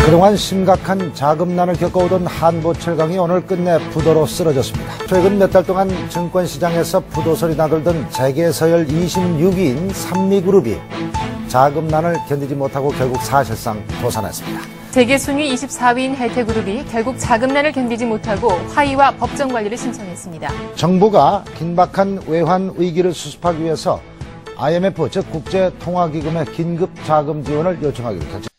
그동안 심각한 자금난을 겪어오던 한보철강이 오늘 끝내 부도로 쓰러졌습니다. 최근 몇 달 동안 증권시장에서 부도설이 나돌던 재계 서열 26위인 삼미그룹이 자금난을 견디지 못하고 결국 사실상 도산했습니다. 재계 순위 24위인 혜태그룹이 결국 자금난을 견디지 못하고 화의와 법정관리를 신청했습니다. 정부가 긴박한 외환 위기를 수습하기 위해서 IMF, 즉 국제통화기금의 긴급 자금 지원을 요청하기로 결정.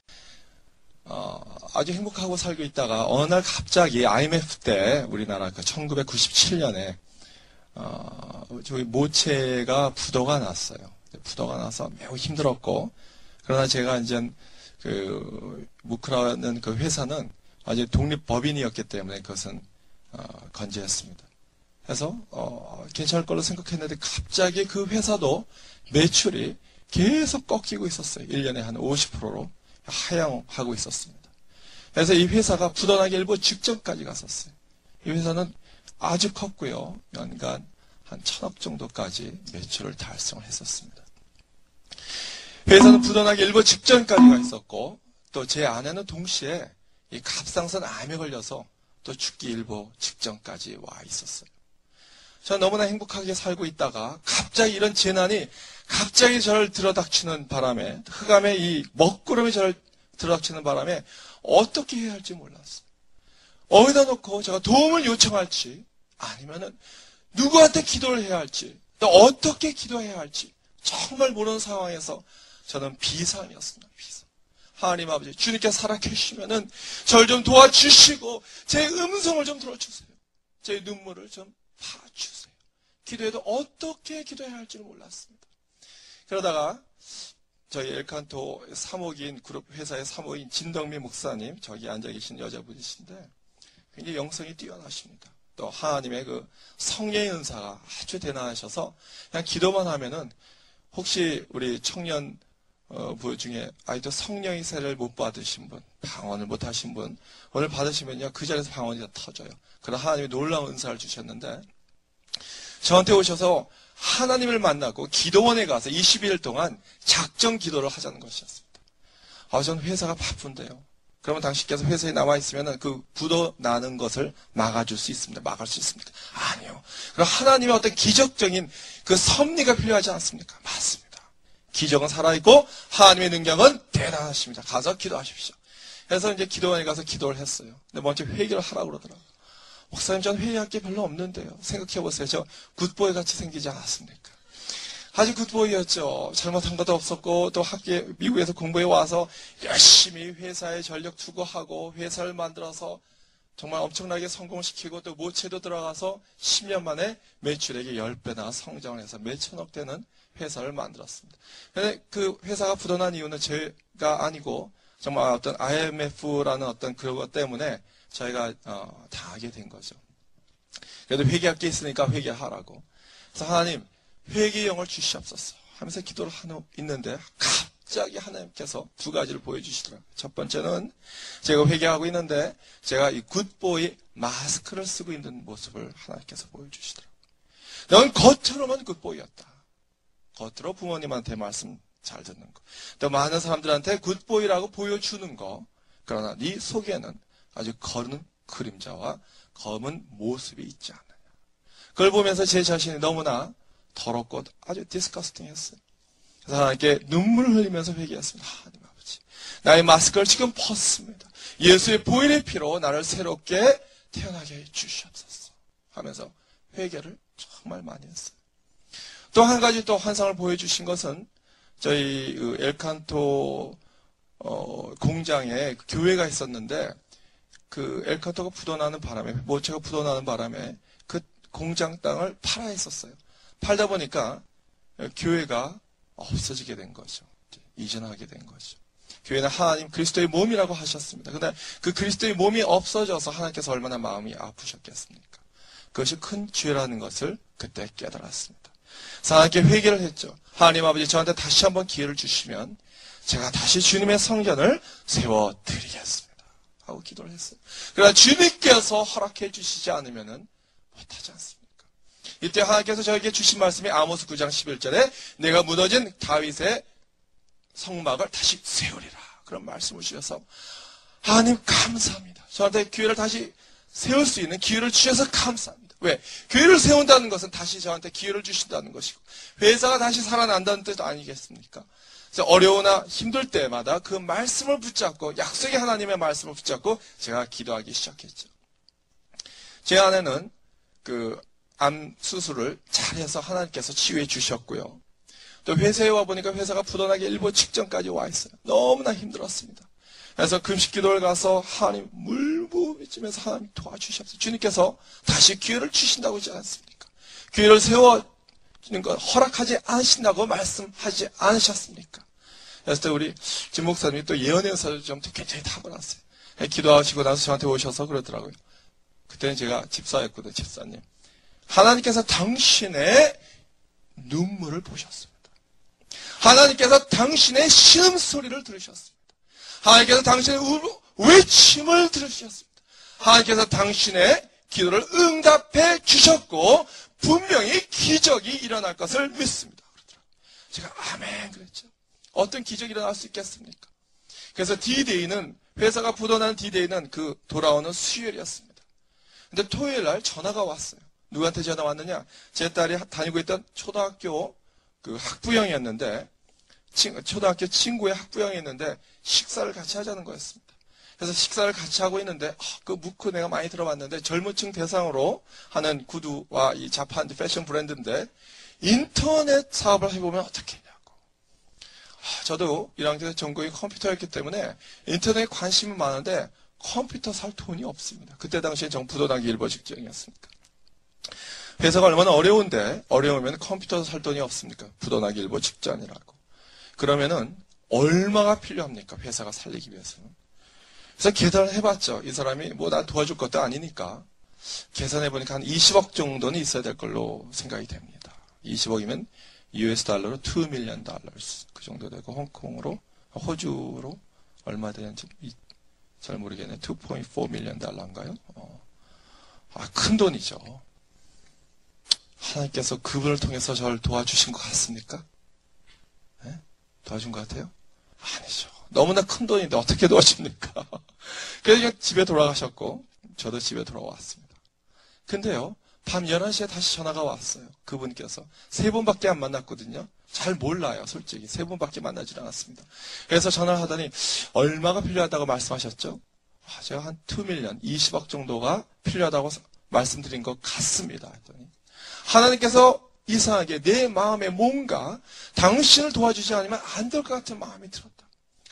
아주 행복하고 살고 있다가 어느 날 갑자기 IMF 때 우리나라 1997년에 저희 모체가 부도가 났어요. 부도가 나서 매우 힘들었고, 그러나 제가 이제 무크라는 그 회사는 아주 독립법인이었기 때문에 그것은 건재했습니다. 그래서 괜찮을 걸로 생각했는데 갑자기 그 회사도 매출이 계속 꺾이고 있었어요. 1년에 한 50%로 하향하고 있었습니다. 그래서 이 회사가 부도나기 일보 직전까지 갔었어요. 이 회사는 아주 컸고요. 연간 한 1,000억 정도까지 매출을 달성했었습니다. 회사는 부도나기 일보 직전까지가 있었고, 또 제 아내는 동시에 이 갑상선 암에 걸려서 또 죽기 일보 직전까지 와 있었어요. 저는 너무나 행복하게 살고 있다가 갑자기 이런 재난이 갑자기 저를 들어닥치는 바람에, 흑암의 이 먹구름이 저를 들어닥치는 바람에 어떻게 해야 할지 몰랐어요. 어디다 놓고 제가 도움을 요청할지, 아니면은 누구한테 기도를 해야 할지, 또 어떻게 기도해야 할지 정말 모르는 상황에서 저는 비상이었습니다. 비상. 하나님 아버지, 주님께 살아계시면은 저를 좀 도와주시고 제 음성을 좀 들어주세요. 제 눈물을 좀 봐주세요. 기도해도 어떻게 기도해야 할지를 몰랐습니다. 그러다가 저희 엘칸토 사목인 그룹 회사의 사목인 진덕미 목사님, 저기 앉아 계신 여자분이신데 굉장히 영성이 뛰어나십니다. 또 하나님의 그 성령의 은사가 아주 대단하셔서 그냥 기도만 하면은, 혹시 우리 청년 부 중에 아직도 성령의 세례를 못 받으신 분, 방언을 못 하신 분, 오늘 받으시면요 그 자리에서 방언이 다 터져요. 그런 하나님의 놀라운 은사를 주셨는데, 저한테 오셔서 하나님을 만나고 기도원에 가서 20일 동안 작정 기도를 하자는 것이었습니다. 저는 회사가 바쁜데요. 그러면 당신께서 회사에 남아있으면 그 부도 나는 것을 막아줄 수 있습니다. 막을 수 있습니까? 아니요. 그럼 하나님의 어떤 기적적인 그 섭리가 필요하지 않습니까? 맞습니다. 기적은 살아있고 하나님의 능력은 대단하십니다. 가서 기도하십시오. 그래서 이제 기도원에 가서 기도를 했어요. 근데 먼저 회개를 하라고 그러더라고요. 목사님, 전 회개할 게 별로 없는데요. 생각해보세요. 저 굿보이 같이 생기지 않았습니까? 아주 굿보이였죠. 잘못한 것도 없었고, 또 미국에서 공부해 와서 열심히 회사에 전력 투구하고 회사를 만들어서 정말 엄청나게 성공시키고, 또 모체도 들어가서 10년 만에 매출액이 10배나 성장을 해서 몇천억 되는 회사를 만들었습니다. 근데 그 회사가 부도난 이유는 제가 아니고 정말 어떤 IMF라는 어떤 그런 것 때문에 저희가 당하게 된 거죠. 그래도 회개할 게 있으니까 회개하라고. 그래서 하나님, 회개의 영을 주시옵소서 하면서 기도를 있는데 갑자기 하나님께서 두 가지를 보여주시더라고요. 첫 번째는 제가 회개하고 있는데 제가 이 굿보이 마스크를 쓰고 있는 모습을 하나님께서 보여주시더라고요. 넌 겉으로만 굿보이였다. 겉으로 부모님한테 말씀 잘 듣는 거, 또 많은 사람들한테 굿보이라고 보여주는 거, 그러나 네 속에는 아주 거는 그림자와 검은 모습이 있지 않느냐. 그걸 보면서 제 자신이 너무나 더럽고 아주 디스커스팅했어요. 그래서 하나님께 눈물을 흘리면서 회개했습니다. 하나님 아버지, 나의 마스크를 지금 벗습니다. 예수의 보혈의 피로 나를 새롭게 태어나게 해 주시옵소서 하면서 회개를 정말 많이 했어요. 또 한 가지 또 환상을 보여주신 것은 저희 엘칸토 공장에 교회가 있었는데, 그 엘칸토가 부도나는 바람에, 모체가 부도나는 바람에 그 공장 땅을 팔아 했었어요. 팔다 보니까 교회가 없어지게 된 거죠. 이전하게 된 거죠. 교회는 하나님 그리스도의 몸이라고 하셨습니다. 그런데 그 그리스도의 몸이 없어져서 하나님께서 얼마나 마음이 아프셨겠습니까? 그것이 큰 죄라는 것을 그때 깨달았습니다. 그래서 하나님께 회개를 했죠. 하나님 아버지, 저한테 다시 한번 기회를 주시면 제가 다시 주님의 성전을 세워드리겠습니다 하고 기도를 했어요. 그러나 주님께서 허락해 주시지 않으면 못하지 않습니까? 이때 하나님께서 저에게 주신 말씀이 아모스 9장 11절에 내가 무너진 다윗의 성막을 다시 세우리라, 그런 말씀을 주셔서 하나님 감사합니다. 저한테 교회를 다시 세울 수 있는 기회를 주셔서 감사합니다. 왜? 교회를 세운다는 것은 다시 저한테 기회를 주신다는 것이고 회사가 다시 살아난다는 뜻 아니겠습니까? 그래서 어려우나 힘들 때마다 그 말씀을 붙잡고 약속의 하나님의 말씀을 붙잡고 제가 기도하기 시작했죠. 제 아내는 그 암 수술을 잘해서 하나님께서 치유해 주셨고요. 또 회사에 와보니까 회사가 부도나기 일보 직전까지 와 있어요. 너무나 힘들었습니다. 그래서 금식기도를 가서 하나님 물부비치면서 하나님 도와주셨어요. 주님께서 다시 기회를 주신다고 하지 않습니까? 기회를 세워주는 것 허락하지 않으신다고 말씀하지 않으셨습니까? 그래서 우리 진 목사님이 또 예언의 은사를 좀 굉장히 타고났어요. 기도하시고 나서 저한테 오셔서 그러더라고요. 그때는 제가 집사였거든요. 집사님. 하나님께서 당신의 눈물을 보셨습니다. 하나님께서 당신의 신음소리를 들으셨습니다. 하나님께서 당신의 외침을 들으셨습니다. 하나님께서 당신의 기도를 응답해 주셨고 분명히 기적이 일어날 것을 믿습니다. 그러더라고요. 제가 아멘 그랬죠. 어떤 기적이 일어날 수 있겠습니까? 그래서 D-Day는 회사가 부도난 D-Day는 그 돌아오는 수요일이었습니다. 근데 토요일 날 전화가 왔어요. 누구한테 전화 왔느냐? 제 딸이 다니고 있던 초등학교 그 학부형이었는데 초등학교 친구의 학부형이었는데 식사를 같이 하자는 거였습니다. 그래서 식사를 같이 하고 있는데 그 묵고 내가 많이 들어봤는데 젊은 층 대상으로 하는 구두와 이 자판 패션 브랜드인데 인터넷 사업을 해보면 어떻게 했냐고. 저도 1학년 때 전공이 컴퓨터였기 때문에 인터넷에 관심이 많은데 컴퓨터 살 돈이 없습니다. 그때 당시에 부도나기 일보 직전이었으니까. 회사가 얼마나 어려우면 컴퓨터 살 돈이 없습니까? 부도나기 일보 직전이라고. 그러면은 얼마가 필요합니까? 회사가 살리기 위해서는. 그래서 계산을 해봤죠. 이 사람이 뭐 나 도와줄 것도 아니니까. 계산해보니까 한 20억 정도는 있어야 될 걸로 생각이 됩니다. 20억이면 US 달러로 2 밀리언 달러 그 정도 되고 홍콩으로 호주로 얼마 되는지 잘 모르겠네. 2.4 밀리언 달러인가요? 큰 돈이죠. 하나님께서 그분을 통해서 저를 도와주신 것 같습니까? 네? 도와준 것 같아요? 아니죠. 너무나 큰 돈인데 어떻게 도와줍니까? 그래서 집에 돌아가셨고 저도 집에 돌아왔습니다. 근데요. 밤 11시에 다시 전화가 왔어요. 그분께서. 3번밖에 안 만났거든요. 잘 몰라요. 솔직히. 3번밖에 만나질 않았습니다. 그래서 전화를 하더니 얼마가 필요하다고 말씀하셨죠? 제가 한 2 밀리언, 20억 정도가 필요하다고 말씀드린 것 같습니다. 했더니 하나님께서 이상하게 내 마음에 뭔가 당신을 도와주지 않으면 안 될 것 같은 마음이 들었다.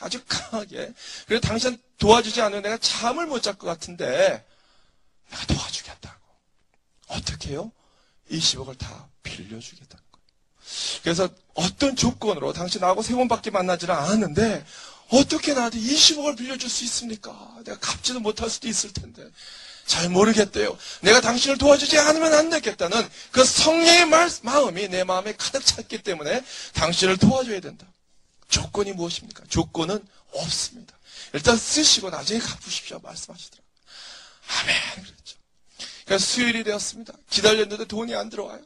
아주 강하게. 그래서 당신 도와주지 않으면 내가 잠을 못 잘 것 같은데 내가 도와주겠다고. 어떻게 해요? 20억을 다 빌려주겠다는 거예요. 그래서 어떤 조건으로 당신 나하고 3번밖에 만나지는 않았는데 어떻게 나한테 20억을 빌려줄 수 있습니까? 내가 갚지도 못할 수도 있을 텐데. 잘 모르겠대요. 내가 당신을 도와주지 않으면 안 되겠다는 그 성령의 마음이 내 마음에 가득 찼기 때문에 당신을 도와줘야 된다. 조건이 무엇입니까? 조건은 없습니다. 일단 쓰시고 나중에 갚으십시오. 말씀하시더라고요. 아멘. 그랬죠. 그래서 수요일이 되었습니다. 기다렸는데 돈이 안 들어와요.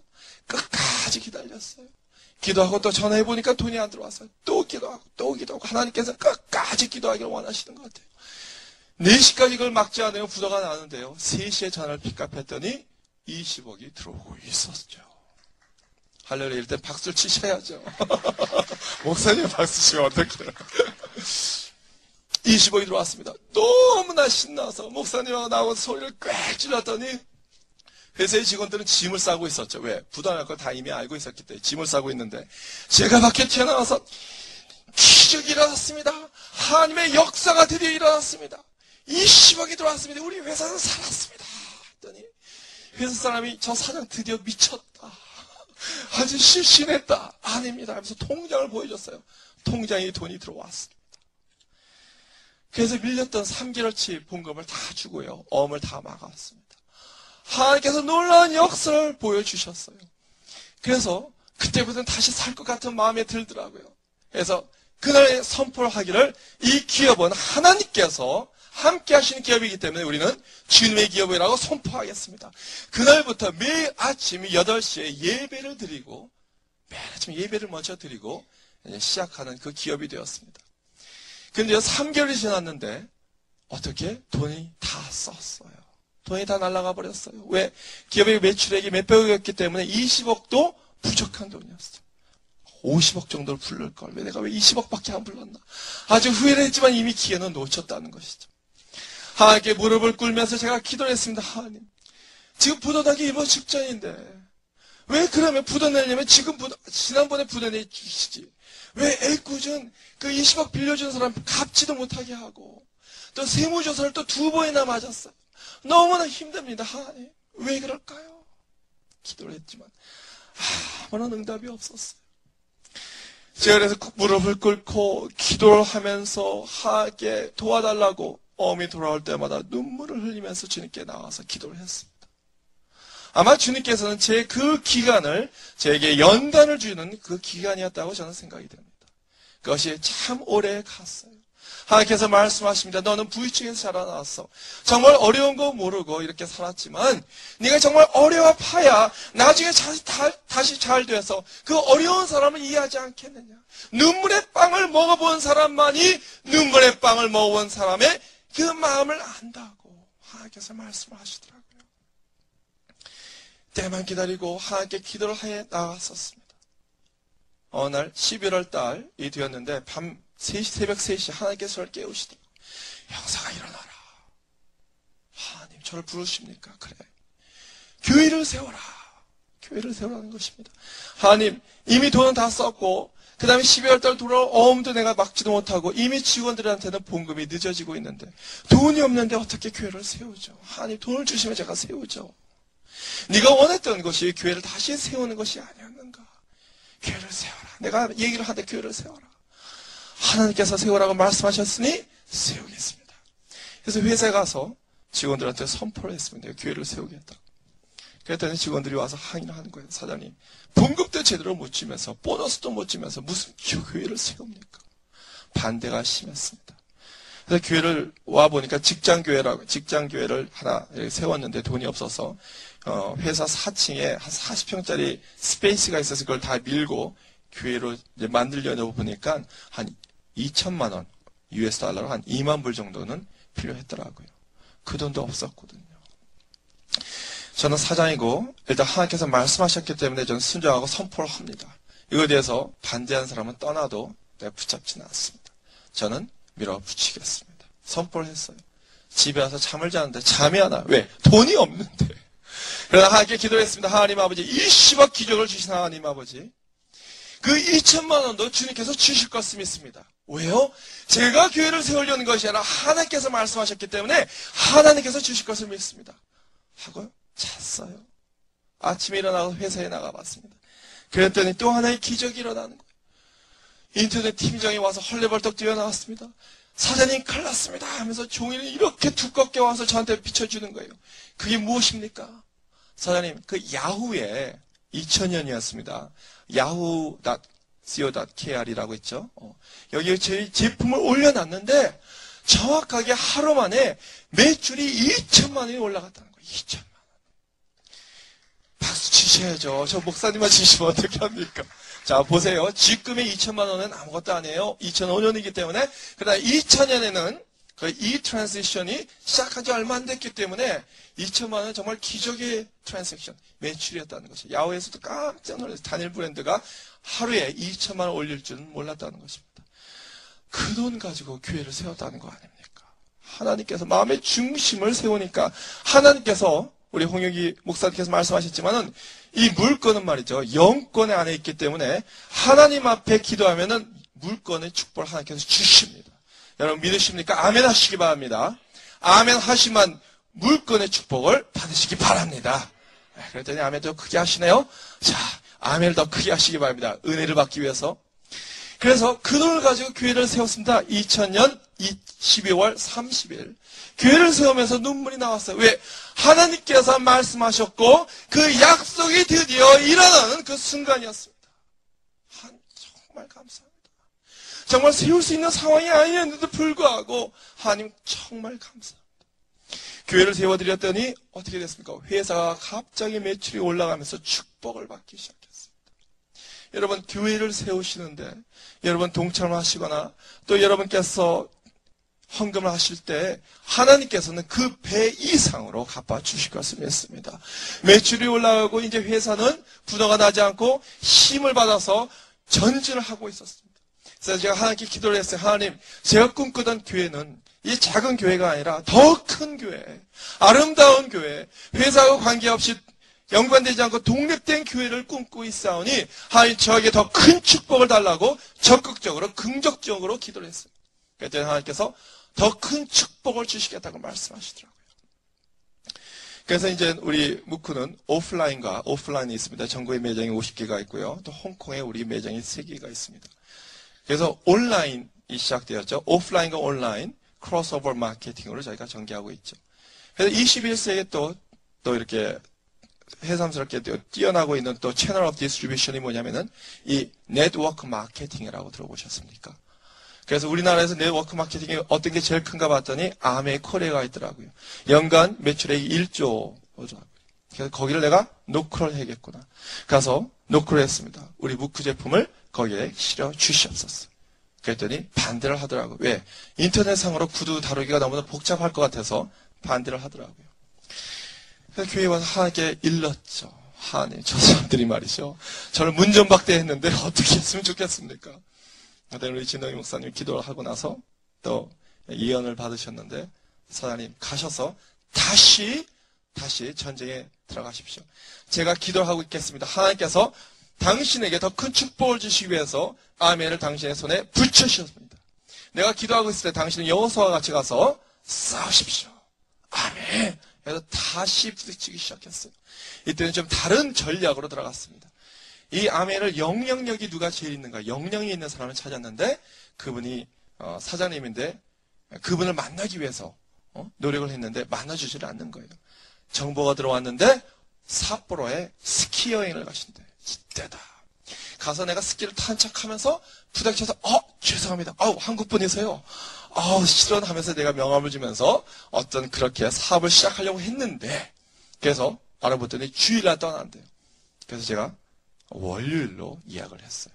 끝까지 기다렸어요. 기도하고 또 전화해보니까 돈이 안 들어왔어요. 또 기도하고 또 기도하고 하나님께서 끝까지 기도하기를 원하시는 것 같아요. 4시까지 이걸 막지 않으면 부도가 나는데요. 3시에 전화를 픽업했더니 20억이 들어오고 있었죠. 할렐루야. 일단 박수를 치셔야죠. 목사님 박수 치면 어떡해요. 20억이 들어왔습니다. 너무나 신나서 목사님하고 나하고 소리를 꽥 질렀더니 회사의 직원들은 짐을 싸고 있었죠. 왜? 부도날 걸 다 이미 알고 있었기 때문에 짐을 싸고 있는데 제가 밖에 튀어나와서 기적이 일어났습니다. 하나님의 역사가 드디어 일어났습니다. 20억이 들어왔습니다. 우리 회사는 살았습니다. 했더니 회사 사람이 저 사장 드디어 미쳤다. 아주 실신했다. 아닙니다. 하면서 통장을 보여줬어요. 통장에 돈이 들어왔습니다. 그래서 밀렸던 3개월치 봉급을 다 주고요. 어음을 다 막았습니다. 하나님께서 놀라운 역사를 보여주셨어요. 그래서 그때부터는 다시 살 것 같은 마음에 들더라고요. 그래서 그날의 선포를 하기를 이 기업은 하나님께서 함께 하시는 기업이기 때문에 우리는 주님의 기업이라고 선포하겠습니다. 그날부터 매일 아침 8시에 예배를 드리고 매일 아침 예배를 먼저 드리고 시작하는 그 기업이 되었습니다. 그런데 3개월이 지났는데 어떻게? 돈이 다 썼어요. 돈이 다 날아가 버렸어요. 왜? 기업의 매출액이 몇백억이었기 때문에 20억도 부족한 돈이었어요. 50억 정도를 부를 걸. 왜 내가 왜 20억밖에 안 불렀나? 아주 후회를 했지만 이미 기회는 놓쳤다는 것이죠. 하나님께 무릎을 꿇으면서 제가 기도를 했습니다. 하나님, 지금 부도 나기 일보 직전인데 왜 그러면 부도 내려면 지난번에 부도 내주시지? 왜 애꿎은 그 20억 빌려준 사람 갚지도 못하게 하고 또 세무조사를 또 2번이나 맞았어요. 너무나 힘듭니다. 하나님, 왜 그럴까요? 기도를 했지만 아무런 응답이 없었어요. 제가 그래서 무릎을 꿇고 기도를 하면서 하나님께 도와달라고 어음이 돌아올 때마다 눈물을 흘리면서 주님께 나와서 기도를 했습니다. 아마 주님께서는 제 그 기간을 제게 연단을 주는 그 기간이었다고 저는 생각이 됩니다. 그것이 참 오래 갔어요. 하나님께서 말씀하십니다. 너는 부유층에서 자라나왔어. 정말 어려운 거 모르고 이렇게 살았지만 네가 정말 어려워봐야 나중에 다시 잘 돼서 그 어려운 사람을 이해하지 않겠느냐. 눈물의 빵을 먹어본 사람만이 눈물의 빵을 먹어본 사람의 그 마음을 안다고 하나님께서 말씀을 하시더라고요. 때만 기다리고 하나님께 기도를 해 나갔었습니다. 어느 날 11월 달이 되었는데 새벽 3시 하나님께서 저를 깨우시더라고요. 형사가 일어나라. 하나님 저를 부르십니까? 그래. 교회를 세워라. 교회를 세우라는 것입니다. 하나님 이미 돈은 다 썼고 그 다음에 12월 달 돌아올 어음도 내가 막지도 못하고 이미 직원들한테는 봉급이 늦어지고 있는데 돈이 없는데 어떻게 교회를 세우죠? 하나님 돈을 주시면 제가 세우죠. 네가 원했던 것이 교회를 다시 세우는 것이 아니었는가? 교회를 세워라. 내가 얘기를 하되 교회를 세워라. 하나님께서 세우라고 말씀하셨으니 세우겠습니다. 그래서 회사에 가서 직원들한테 선포를 했습니다. 교회를 세우겠다. 그랬더니 직원들이 와서 항의를 하는 거예요. 사장님, 봉급도 제대로 못 주면서 보너스도 못 주면서 무슨 교회를 세웁니까? 반대가 심했습니다. 그래서 교회를 와보니까 직장교회를 하나 세웠는데 돈이 없어서 회사 4층에 한 40평짜리 스페이스가 있어서 그걸 다 밀고 교회로 이제 만들려고 보니까 한 2천만 원, US 달러로 한 2만 불 정도는 필요했더라고요. 그 돈도 없었거든요. 저는 사장이고 일단 하나님께서 말씀하셨기 때문에 저는 순종하고 선포를 합니다. 이거에 대해서 반대하는 사람은 떠나도 내가 붙잡지는 않습니다. 저는 밀어붙이겠습니다. 선포를 했어요. 집에 와서 잠을 자는데 잠이 안 와요. 왜? 돈이 없는데. 그러나 하나님께 기도했습니다. 하나님 아버지, 20억 기적을 주신 하나님 아버지, 그 2천만 원도 주님께서 주실 것을 믿습니다. 왜요? 제가 교회를 세우려는 것이 아니라 하나님께서 말씀하셨기 때문에 하나님께서 주실 것을 믿습니다. 하고요. 잤어요. 아침에 일어나서 회사에 나가봤습니다. 그랬더니 또 하나의 기적이 일어나는 거예요. 인터넷 팀장이 와서 헐레벌떡 뛰어나왔습니다. 사장님 큰일 났습니다 하면서 종이를 이렇게 두껍게 와서 저한테 비춰주는 거예요. 그게 무엇입니까? 사장님, 그 야후에 2000년이었습니다. yahoo.co.kr이라고 있죠. 여기에 제 제품을 올려놨는데 정확하게 하루 만에 매출이 2천만 원이 올라갔다는 거예요. 2천만 원. 박수 치셔야죠. 저 목사님만 치시면 어떻게 합니까? 자, 보세요. 지금의 2천만 원은 아무것도 아니에요. 2005년이기 때문에. 그러나 2000년에는 그 이 트랜지션이 시작한 지 얼마 안 됐기 때문에 2천만 원은 정말 기적의 트랜잭션, 매출이었다는 것이에요. 야후에서도 깜짝 놀랐어요. 단일 브랜드가 하루에 2천만 원 올릴 줄은 몰랐다는 것입니다. 그 돈 가지고 교회를 세웠다는 거 아닙니까? 하나님께서 마음의 중심을 세우니까 하나님께서 우리 홍혁이 목사님께서 말씀하셨지만은 이 물건은 말이죠. 영권의 안에 있기 때문에 하나님 앞에 기도하면은 물건의 축복을 하나님께서 주십니다. 여러분 믿으십니까? 아멘 하시기 바랍니다. 아멘 하시면 물건의 축복을 받으시기 바랍니다. 그랬더니 아멘 더 크게 하시네요. 자, 아멘을 더 크게 하시기 바랍니다. 은혜를 받기 위해서. 그래서 그 돈을 가지고 교회를 세웠습니다. 2000년 12월 30일. 교회를 세우면서 눈물이 나왔어요. 왜? 하나님께서 말씀하셨고 그 약속이 드디어 일어나는 그 순간이었습니다. 정말 감사합니다. 정말 세울 수 있는 상황이 아니었는데도 불구하고 하나님 정말 감사합니다. 교회를 세워드렸더니 어떻게 됐습니까? 회사가 갑자기 매출이 올라가면서 축복을 받기 시작했습니다. 여러분 교회를 세우시는데 여러분 동참하시거나 또 여러분께서 헌금을 하실 때 하나님께서는 그 배 이상으로 갚아주실 것을 믿습니다. 매출이 올라가고 이제 회사는 부도가 나지 않고 힘을 받아서 전진을 하고 있었습니다. 그래서 제가 하나님께 기도를 했어요. 하나님, 제가 꿈꾸던 교회는 이 작은 교회가 아니라 더 큰 교회, 아름다운 교회, 회사와 관계없이 연관되지 않고 독립된 교회를 꿈꾸고 있사오니 하나님 저에게 더 큰 축복을 달라고 적극적으로 긍정적으로 기도를 했어요. 그랬더니 하나님께서 더 큰 축복을 주시겠다고 말씀하시더라고요. 그래서 이제 우리 무크는 오프라인과 오프라인이 있습니다. 전국에 매장이 50개가 있고요. 또 홍콩에 우리 매장이 3개가 있습니다. 그래서 온라인이 시작되었죠. 오프라인과 온라인 크로스오버 마케팅으로 저희가 전개하고 있죠. 그래서 21세기에 또 이렇게 해삼스럽게 뛰어나고 있는 또 채널 오브 디스트리뷰션이 뭐냐면은 이 네트워크 마케팅이라고 들어보셨습니까? 그래서 우리나라에서 네트워크 마케팅이 어떤 게 제일 큰가 봤더니 아메 코리아가 있더라고요. 연간 매출액이 1조더라고요. 그래서 거기를 내가 노크를 해야겠구나. 가서 노크를 했습니다. 우리 무크 제품을 거기에 실어 주시옵소서. 그랬더니 반대를 하더라고요. 왜? 인터넷상으로 구두 다루기가 너무나 복잡할 것 같아서 반대를 하더라고요. 그래서 교회에 와서 하나님께 일렀죠. 하나님, 저 사람들이 말이죠. 저를 문전박대했는데 어떻게 했으면 좋겠습니까? 그때 우리 진동희 목사님 기도를 하고 나서 또 예언을 받으셨는데 사장님 가셔서 다시 전쟁에 들어가십시오. 제가 기도를 하고 있겠습니다. 하나님께서 당신에게 더 큰 축복을 주시기 위해서 아멘을 당신의 손에 붙여주셨습니다. 내가 기도하고 있을 때 당신은 여호수아와 같이 가서 싸우십시오. 아멘. 그래서 다시 부딪히기 시작했어요. 이때는 좀 다른 전략으로 들어갔습니다. 이 아멘을 영향력이 누가 제일 있는가? 영향이 있는 사람을 찾았는데 그분이 사장님인데 그분을 만나기 위해서 노력을 했는데 만나주지를 않는 거예요. 정보가 들어왔는데 삿포로에 스키 여행을 가신대. 이때다. 가서 내가 스키를 탄 척하면서 부닥쳐서 죄송합니다. 한국 분이세요. 실언하면서 내가 명함을 주면서 어떤 그렇게 사업을 시작하려고 했는데 그래서 알아봤더니 주일날 떠난대요. 그래서 제가 월요일로 예약을 했어요.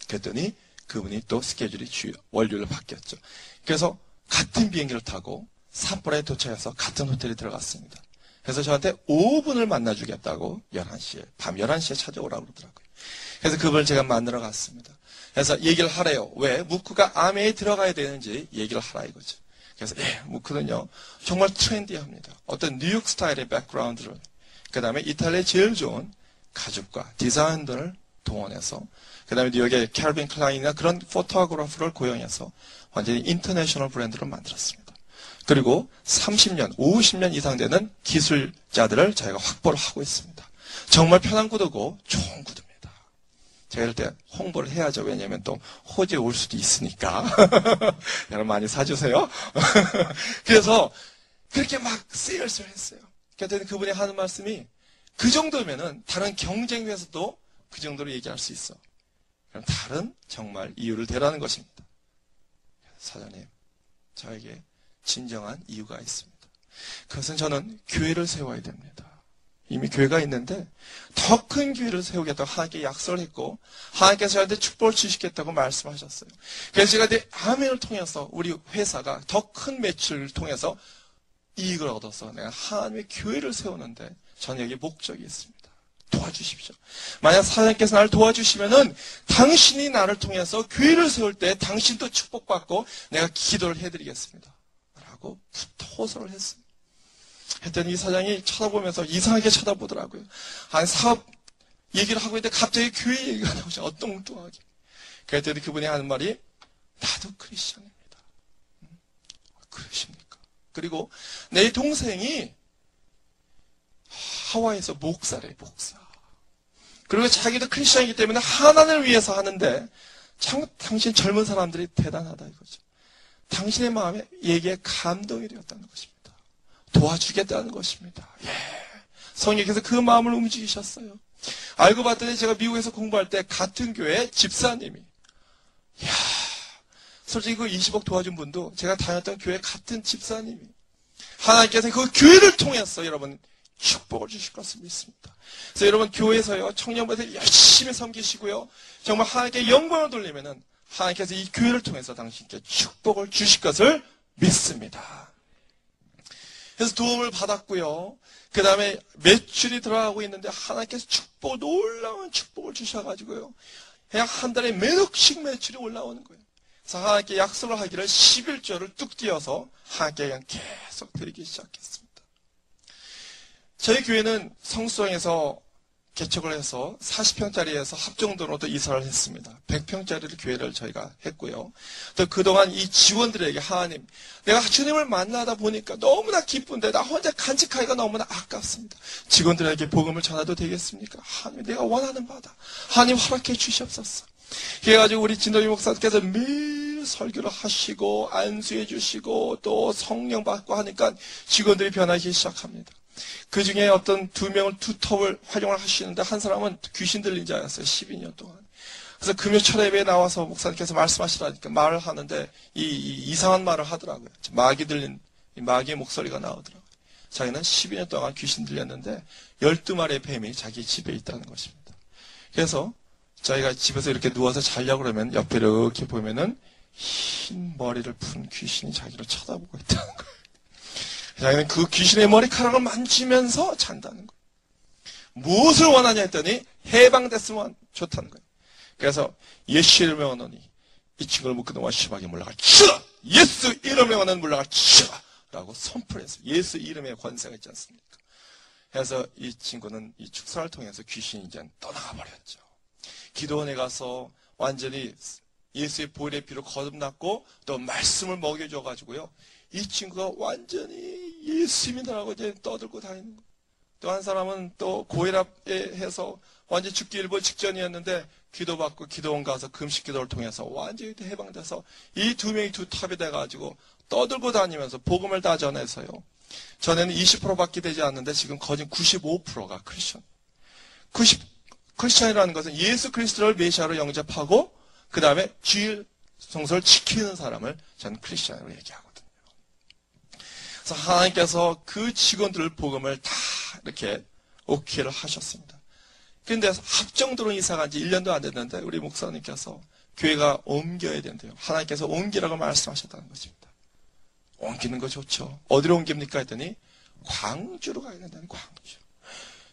그랬더니 그분이 또 스케줄이 월요일로 바뀌었죠. 그래서 같은 비행기를 타고 삿포로에 도착해서 같은 호텔에 들어갔습니다. 그래서 저한테 5분을 만나주겠다고 11시에, 밤 11시에 찾아오라고 그러더라고요. 그래서 그분을 제가 만나러 갔습니다. 그래서 얘기를 하래요. 왜? 무크가 아메에 들어가야 되는지 얘기를 하라 이거죠. 그래서 무크는요 정말 트렌디합니다. 어떤 뉴욕 스타일의 백그라운드를, 그 다음에 이탈리아의 제일 좋은 가죽과 디자인들을 동원해서, 그 다음에 뉴욕의 캘빈 클라인이나 그런 포토그래퍼를 고용해서 완전히 인터내셔널 브랜드를 만들었습니다. 그리고 30년, 50년 이상 되는 기술자들을 저희가 확보를 하고 있습니다. 정말 편한 구두고 좋은 구두입니다. 제가 이럴 때 홍보를 해야죠. 왜냐하면 또 호주에 올 수도 있으니까. 여러분 많이 사주세요. 그래서 그렇게 막 세일스를 했어요. 그랬더니 그분이 하는 말씀이 그 정도면은 다른 경쟁회에서도 그 정도로 얘기할 수 있어. 그럼 다른 정말 이유를 대라는 것입니다. 사장님, 저에게 진정한 이유가 있습니다. 그것은 저는 교회를 세워야 됩니다. 이미 교회가 있는데 더 큰 교회를 세우겠다고 하나님께 약속을 했고 하나님께서 저한테 축복을 주시겠다고 말씀하셨어요. 그래서 제가 내 아멘을 통해서 우리 회사가 더 큰 매출을 통해서 이익을 얻어서 내가 하나님의 교회를 세우는데 저는 여기 목적이 있습니다. 도와주십시오. 만약 사장님께서 나를 도와주시면은 당신이 나를 통해서 교회를 세울 때 당신도 축복받고 내가 기도를 해드리겠습니다. 라고 호소를 했습니다. 했더니 이 사장이 쳐다보면서 이상하게 쳐다보더라고요. 아니 사업 얘기를 하고 있는데 갑자기 교회 얘기가 나오죠. 엉뚱하게. 그랬더니 그분이 하는 말이 나도 크리스천입니다. 그러십니까? 그리고 내 동생이 하와이에서 목사래, 목사. 그리고 자기도 크리스천이기 때문에 하나님을 위해서 하는데 참 당신 젊은 사람들이 대단하다 이거죠. 당신의 마음에 얘기에 감동이 되었다는 것입니다. 도와주겠다는 것입니다. 성령께서 그 마음을 움직이셨어요. 알고 봤더니 제가 미국에서 공부할 때 같은 교회 집사님이 솔직히 그 20억 도와준 분도 제가 다녔던 교회 같은 집사님이 하나님께서 그 교회를 통해서 여러분 축복을 주실 것을 믿습니다. 그래서 여러분 교회에서요 청년부터 열심히 섬기시고요 정말 하나님께 영광을 돌리면은 하나님께서 이 교회를 통해서 당신께 축복을 주실 것을 믿습니다. 그래서 도움을 받았고요. 그 다음에 매출이 들어가고 있는데 하나님께서 놀라운 축복을 주셔가지고요. 그냥 한 달에 몇 억씩 매출이 올라오는 거예요. 그래서 하나님께 약속을 하기를 11조를 뚝 띄어서 하나님께 그냥 계속 드리기 시작했습니다. 저희 교회는 성수동에서 개척을 해서 40평짜리에서 합정동으로 이사를 했습니다. 100평짜리를 교회를 저희가 했고요. 또 그동안 이 직원들에게 하나님, 내가 주님을 만나다 보니까 너무나 기쁜데 나 혼자 간직하기가 너무나 아깝습니다. 직원들에게 복음을 전해도 되겠습니까? 하나님, 내가 원하는 바다. 하나님 허락해 주시옵소서. 그래가지고 우리 진도희 목사님께서 매일 설교를 하시고 안수해 주시고 또 성령 받고 하니까 직원들이 변하기 시작합니다. 그 중에 어떤 두 명을 투톱을 활용을 하시는데 한 사람은 귀신 들린 자였어요. 12년 동안. 그래서 금요 철회 예배에 나와서 목사님께서 말씀하시라니까 말을 하는데 이상한 말을 하더라고요. 마귀 들린 마귀의 목소리가 나오더라고요. 자기는 12년 동안 귀신 들렸는데 12마리의 뱀이 자기 집에 있다는 것입니다. 그래서 저희가 집에서 이렇게 누워서 자려고 그러면 옆에 이렇게 보면은 흰 머리를 푼 귀신이 자기를 쳐다보고 있다는 거예요. 자기는 그 귀신의 머리카락을 만지면서 잔다는 거예요. 무엇을 원하냐 했더니 해방됐으면 좋다는 거예요. 그래서 예수 이름에 원하니 이 친구를 묶고 너와 심하게 물러가 치라! 예수 이름에 원하는 물러가 치라! 라고 선포했어요. 예수 이름의 권세가 있지 않습니까? 그래서 이 친구는 이 축사를 통해서 귀신이 이제 떠나가 버렸죠. 기도원에 가서 완전히 예수의 보혈의 피로 거듭났고 또 말씀을 먹여줘가지고요. 이 친구가 완전히 예수님이라고 이제 떠들고 다니는 거예요. 또 한 사람은 또 고혈압에 해서 완전히 죽기 일보 직전이었는데 기도받고 기도원 가서 금식 기도를 통해서 완전히 해방돼서 이 두 명이 두 탑이 돼가지고 떠들고 다니면서 복음을 다 전해서요. 전에는 20%밖에 되지 않는데 지금 거진 95%가 크리스천. 크리스천이라는 것은 예수 그리스도를 메시아로 영접하고 그 다음에 주일 성서를 지키는 사람을 저는 크리스천으로 얘기하거든요. 그래서 하나님께서 그 직원들 복음을 다 이렇게 오케이를 하셨습니다. 그런데 합정도로 이사간 지 1년도 안 됐는데 우리 목사님께서 교회가 옮겨야 된대요. 하나님께서 옮기라고 말씀하셨다는 것입니다. 옮기는 거 좋죠. 어디로 옮깁니까 했더니 광주로 가야 된다는 광주.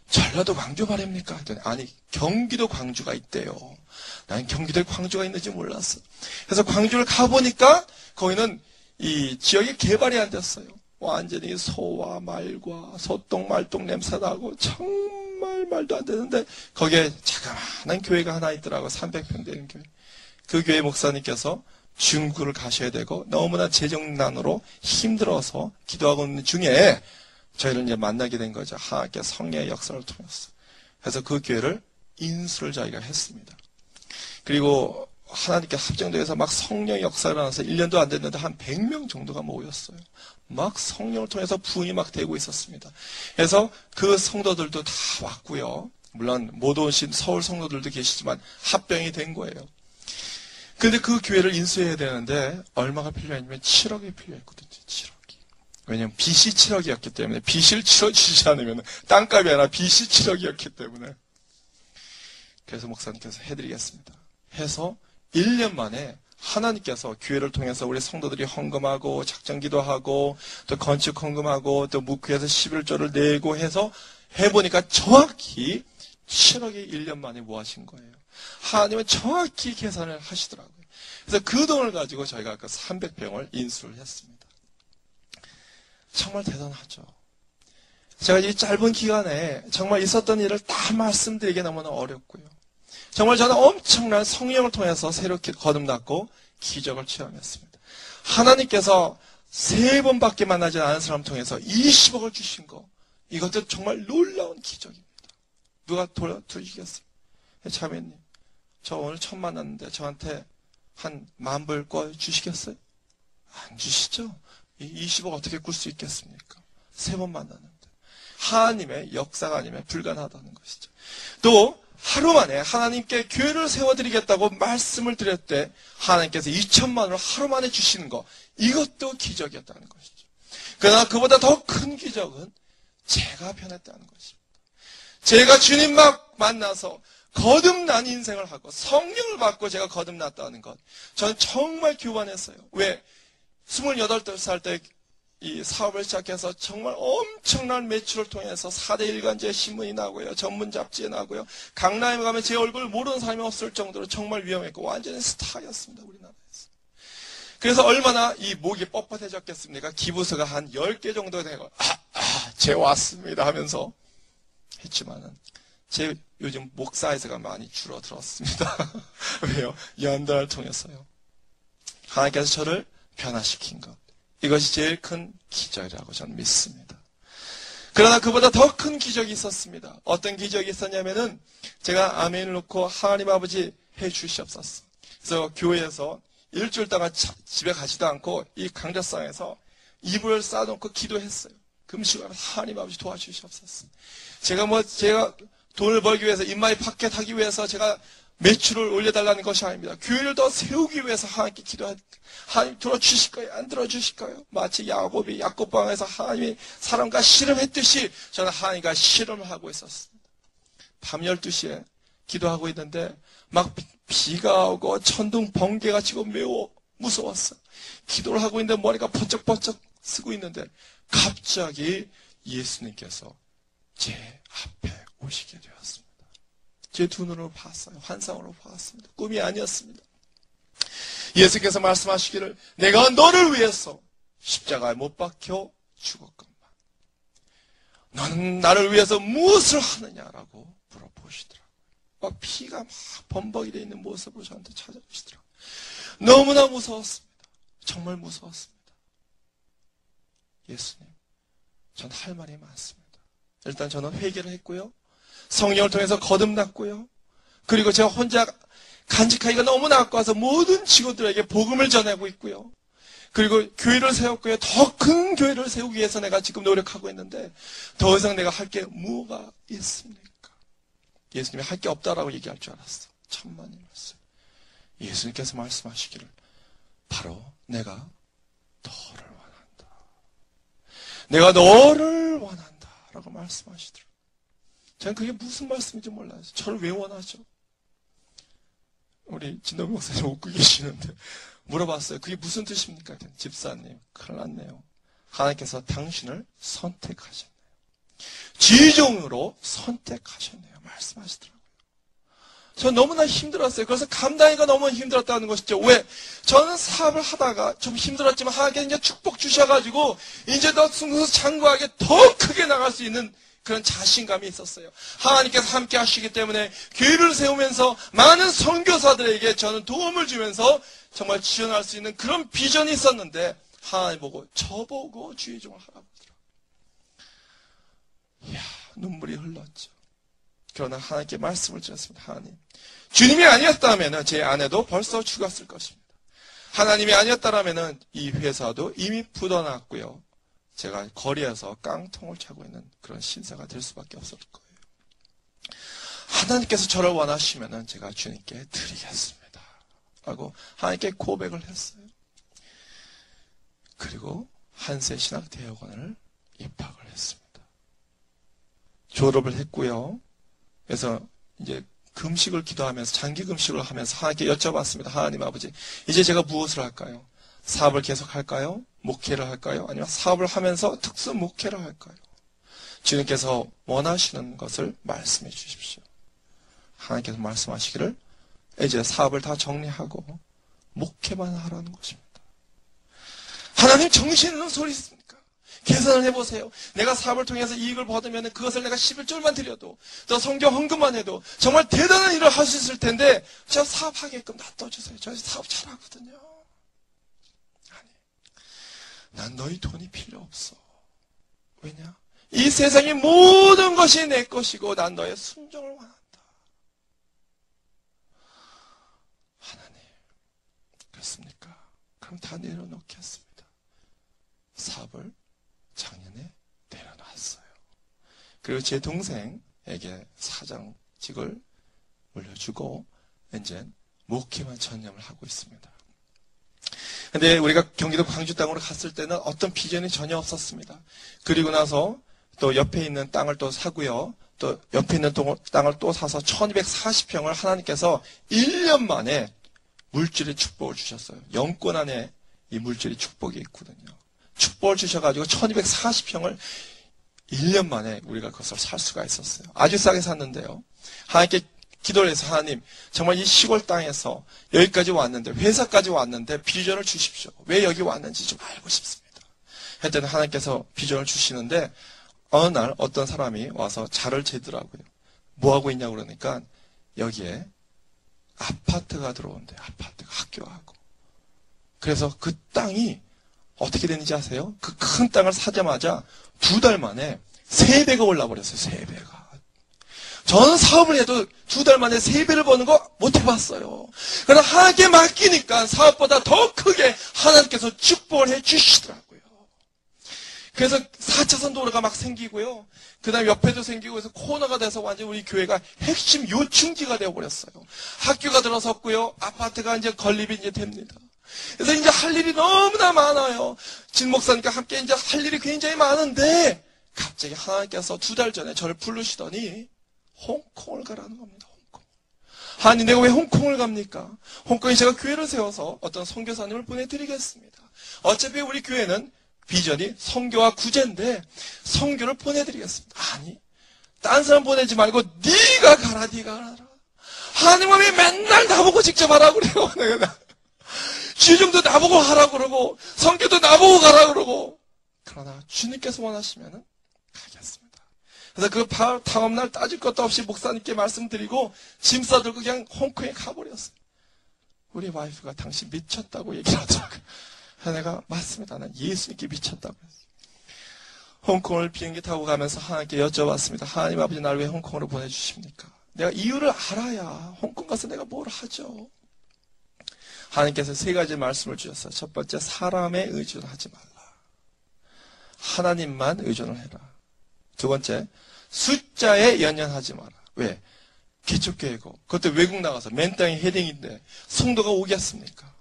전라도 광주 말입니까 했더니 아니 경기도 광주가 있대요. 난 경기도에 광주가 있는지 몰랐어. 그래서 광주를 가보니까 거기는 이 지역이 개발이 안 됐어요. 완전히 소와 말과 소똥 말똥 냄새 나고 정말 말도 안 되는데 거기에 자그마한 교회가 하나 있더라고. 300평 되는 교회. 그 교회 목사님께서 중국을 가셔야 되고 너무나 재정난으로 힘들어서 기도하고 있는 중에 저희를 이제 만나게 된 거죠. 하나님께 성령의 역사를 통해서. 그래서 그 교회를 인수를 저희가 했습니다. 그리고 하나님께 합정도에서 막 성령의 역사가 일어나서 1년도 안 됐는데 한 100명 정도가 모였어요. 막 성령을 통해서 부흥이 막 되고 있었습니다. 그래서 그 성도들도 다 왔고요. 물론 못 오신 서울 성도들도 계시지만 합병이 된 거예요. 근데 그 교회를 인수해야 되는데 얼마가 필요했냐면 7억이 필요했거든요. 7억이. 왜냐면 빚이 7억이었기 때문에 빚을 치러주지 않으면 땅값이 아니라 빚이 7억이었기 때문에 그래서 목사님께서 해드리겠습니다. 해서 1년 만에 하나님께서 교회를 통해서 우리 성도들이 헌금하고 작정기도하고 또 건축 헌금하고 또 묵회에서 11조를 내고 해서 해보니까 정확히 7억이 1년 만에 모아신 거예요. 하나님은 정확히 계산을 하시더라고요. 그래서 그 돈을 가지고 저희가 그 300병을 인수를 했습니다. 정말 대단하죠. 제가 이 짧은 기간에 정말 있었던 일을 다 말씀드리기 너무나 어렵고요. 정말 저는 엄청난 성령을 통해서 새롭게 거듭났고 기적을 체험했습니다. 하나님께서 3번밖에 만나지 않은 사람 통해서 20억을 주신 거 이것도 정말 놀라운 기적입니다. 누가 돌려주시겠어요? 자매님, 저 오늘 처음 만났는데 저한테 한 10,000불 꿔 주시겠어요? 안 주시죠? 이 20억 어떻게 꿀 수 있겠습니까? 3번 만났는데. 하나님의 역사가 아니면 불가능하다는 것이죠. 또 하루 만에 하나님께 교회를 세워드리겠다고 말씀을 드릴 때 하나님께서 2,000만 원을 하루 만에 주시는 거 이것도 기적이었다는 것이죠. 그러나 그보다 더 큰 기적은 제가 변했다는 것입니다. 제가 주님 막 만나서 거듭난 인생을 하고 성령을 받고 제가 거듭났다는 것. 저는 정말 교만했어요. 왜? 28살 때 이 사업을 시작해서 정말 엄청난 매출을 통해서 4대 일간지에 신문이 나고요. 전문 잡지에 나고요. 강남에 가면 제 얼굴을 모르는 사람이 없을 정도로 정말 위험했고 완전히 스타였습니다. 우리나라에서. 그래서 얼마나 이 목이 뻣뻣해졌겠습니까? 기부서가 한 10개 정도 되고 제 왔습니다 하면서 했지만은 제 요즘 목 사이즈가 많이 줄어들었습니다. 왜요? 연단을 통해서요. 하나님께서 저를 변화시킨 것. 이것이 제일 큰 기적이라고 저는 믿습니다. 그러나 그보다 더 큰 기적이 있었습니다. 어떤 기적이 있었냐면은 제가 아멘을 놓고 하나님 아버지 해 주시옵소서. 그래서 교회에서 일주일 동안 집에 가지도 않고 이 강좌상에서 이불을 쌓아놓고 기도했어요. 금식을 하면서 하나님 아버지 도와주시옵소서. 제가 돈을 벌기 위해서 입마이 파켓하기 위해서 제가 매출을 올려달라는 것이 아닙니다. 교회를 더 세우기 위해서 하나님께 하나님 들어주실 거예요? 안 들어주실 거예요? 마치 야곱이 야곱방에서 하나님이 사람과 씨름했듯이 저는 하나님과 씨름을 하고 있었습니다. 밤 12시에 기도하고 있는데 막 비가 오고 천둥 번개가 치고 매우 무서웠어요. 기도를 하고 있는데 머리가 번쩍번쩍 쓰고 있는데 갑자기 예수님께서 제 앞에 오시게 되었습니다. 제 두 눈으로 봤어요. 환상으로 봤습니다. 꿈이 아니었습니다. 예수께서 말씀하시기를 내가 너를 위해서 십자가에 못 박혀 죽었건만 너는 나를 위해서 무엇을 하느냐라고 물어보시더라고요. 막 피가 막 범벅이 되어 있는 모습으로 저한테 찾아오시더라고요. 너무나 무서웠습니다. 정말 무서웠습니다. 예수님, 전 할 말이 많습니다. 일단 저는 회개를 했고요. 성령을 통해서 거듭났고요. 그리고 제가 혼자 간직하기가 너무나 아까워서 모든 직원들에게 복음을 전하고 있고요. 그리고 교회를 세웠고요. 더 큰 교회를 세우기 위해서 내가 지금 노력하고 있는데 더 이상 내가 할 게 뭐가 있습니까? 예수님이 할 게 없다라고 얘기할 줄 알았어. 천만의 말씀. 예수님께서 말씀하시기를 바로 내가 너를 원한다. 내가 너를 원한다 라고 말씀하시더라고요. 저는 그게 무슨 말씀인지 몰라요. 저를 왜 원하죠? 우리 진동이 목사님 웃고 계시는데 물어봤어요. 그게 무슨 뜻입니까? 집사님, 큰일 났네요. 하나님께서 당신을 선택하셨네요. 지종으로 선택하셨네요. 말씀하시더라고요. 저 너무나 힘들었어요. 그래서 감당하기가 너무 힘들었다는 것이죠. 왜? 저는 사업을 하다가 좀 힘들었지만 하나님께서 이제 축복 주셔가지고 이제 더 승승장구하게 더 크게 나갈 수 있는 그런 자신감이 있었어요. 하나님께서 함께 하시기 때문에 교회를 세우면서 많은 선교사들에게 저는 도움을 주면서 정말 지원할 수 있는 그런 비전이 있었는데 하나님 보고 저보고 주의 종을 하라고 하더라고요. 이야, 눈물이 흘렀죠. 그러나 하나님께 말씀을 드렸습니다. 하나님, 주님이 아니었다면 제 아내도 벌써 죽었을 것입니다. 하나님이 아니었다면 이 회사도 이미 부도났고요. 제가 거리에서 깡통을 차고 있는 그런 신사가 될 수밖에 없을 거예요. 하나님께서 저를 원하시면 제가 주님께 드리겠습니다. 라고 하나님께 고백을 했어요. 그리고 한세신학대학원을 입학을 했습니다. 졸업을 했고요. 그래서 이제 금식을 기도하면서 장기 금식을 하면서 하나님께 여쭤봤습니다. 하나님 아버지, 이제 제가 무엇을 할까요? 사업을 계속할까요? 목회를 할까요? 아니면 사업을 하면서 특수 목회를 할까요? 주님께서 원하시는 것을 말씀해 주십시오. 하나님께서 말씀하시기를 이제 사업을 다 정리하고 목회만 하라는 것입니다. 하나님 정신 있는 소리 있습니까? 계산을 해보세요. 내가 사업을 통해서 이익을 받으면 그것을 내가 11절만 드려도 또 성경 헌금만 해도 정말 대단한 일을 할 수 있을 텐데 저 사업하게끔 놔둬주세요. 저 사업 잘하거든요. 난 너희 돈이 필요 없어. 왜냐? 이 세상의 모든 것이 내 것이고 난 너의 순종을 원한다. 하나님, 그렇습니까? 그럼 다 내려놓겠습니다. 사업을 작년에 내려놨어요. 그리고 제 동생에게 사장직을 물려주고 이제 목회만 전념을 하고 있습니다. 근데 우리가 경기도 광주 땅으로 갔을 때는 어떤 비전이 전혀 없었습니다. 그리고 나서 또 옆에 있는 땅을 또 사고요. 또 옆에 있는 땅을 또 사서 1240평을 하나님께서 1년 만에 물질의 축복을 주셨어요. 영권 안에 이 물질이 축복이 있거든요. 축복을 주셔가지고 1240평을 1년 만에 우리가 그것을 살 수가 있었어요. 아주 싸게 샀는데요. 하나님께 기도를 해서 하나님 정말 이 시골 땅에서 여기까지 왔는데 회사까지 왔는데 비전을 주십시오. 왜 여기 왔는지 좀 알고 싶습니다. 했더니 하나님께서 비전을 주시는데 어느 날 어떤 사람이 와서 자를 재더라고요. 뭐하고 있냐고 그러니까 여기에 아파트가 들어온대. 아파트가 학교하고. 그래서 그 땅이 어떻게 되는지 아세요? 그 큰 땅을 사자마자 2달 만에 3배가 올라버렸어요. 3배가. 저는 사업을 해도 2달 만에 3배를 버는 거 못 해봤어요. 그러나 하나님께 맡기니까 사업보다 더 크게 하나님께서 축복을 해 주시더라고요. 그래서 4차선 도로가 막 생기고요. 그 다음에 옆에도 생기고 해서 코너가 돼서 완전 우리 교회가 핵심 요충지가 되어버렸어요. 학교가 들어섰고요. 아파트가 이제 건립이 이제 됩니다. 그래서 이제 할 일이 너무나 많아요. 진 목사님과 함께 이제 할 일이 굉장히 많은데 갑자기 하나님께서 2달 전에 저를 부르시더니 홍콩을 가라는 겁니다. 홍콩. 아니 내가 왜 홍콩을 갑니까? 홍콩에 제가 교회를 세워서 어떤 선교사님을 보내드리겠습니다. 어차피 우리 교회는 비전이 선교와 구제인데 선교를 보내드리겠습니다. 아니 딴 사람 보내지 말고 네가 가라. 네가 가라. 하나님은 왜 맨날 나보고 직접 하라고 그래요. 내가 주중도 나보고 하라고 그러고 선교도 나보고 가라고 그러고 그러나 주님께서 원하시면은 가겠습니다. 그래서 그 다음날 따질 것도 없이 목사님께 말씀드리고 짐 싸들고 그냥 홍콩에 가버렸어요. 우리 와이프가 당신 미쳤다고 얘기를 하더라고요. 그래서 내가 맞습니다. 난 예수님께 미쳤다고 했어요. 홍콩을 비행기 타고 가면서 하나님께 여쭤봤습니다. 하나님 아버지 나를 왜 홍콩으로 보내주십니까? 내가 이유를 알아야 홍콩 가서 내가 뭘 하죠. 하나님께서 3가지 말씀을 주셨어요. 첫 번째, 사람에 의존하지 말라. 하나님만 의존을 해라. 두 번째, 숫자에 연연하지 마라. 왜? 개척교회고 그것도 외국 나가서 맨 땅에 헤딩인데 성도가 오겠습니까?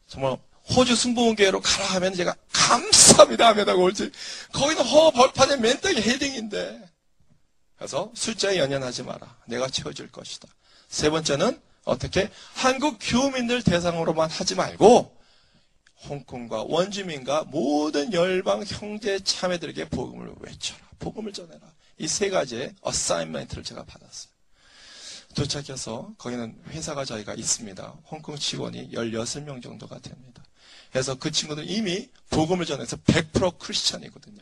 정말 호주 순복음교회로 가라 하면 제가 감사합니다 하면 하고 올지 거기는 벌판에 맨 땅에 헤딩인데 그래서 숫자에 연연하지 마라. 내가 채워줄 것이다. 세 번째는 어떻게? 한국 교민들 대상으로만 하지 말고 홍콩과 원주민과 모든 열방 형제 자매들에게 복음을 외쳐라. 복음을 전해라. 이 3가지의 어사인먼트를 제가 받았어요. 도착해서 거기는 회사가 저희가 있습니다. 홍콩 직원이 16명 정도가 됩니다. 그래서 그 친구들 이미 복음을 전해서 100% 크리스찬이거든요.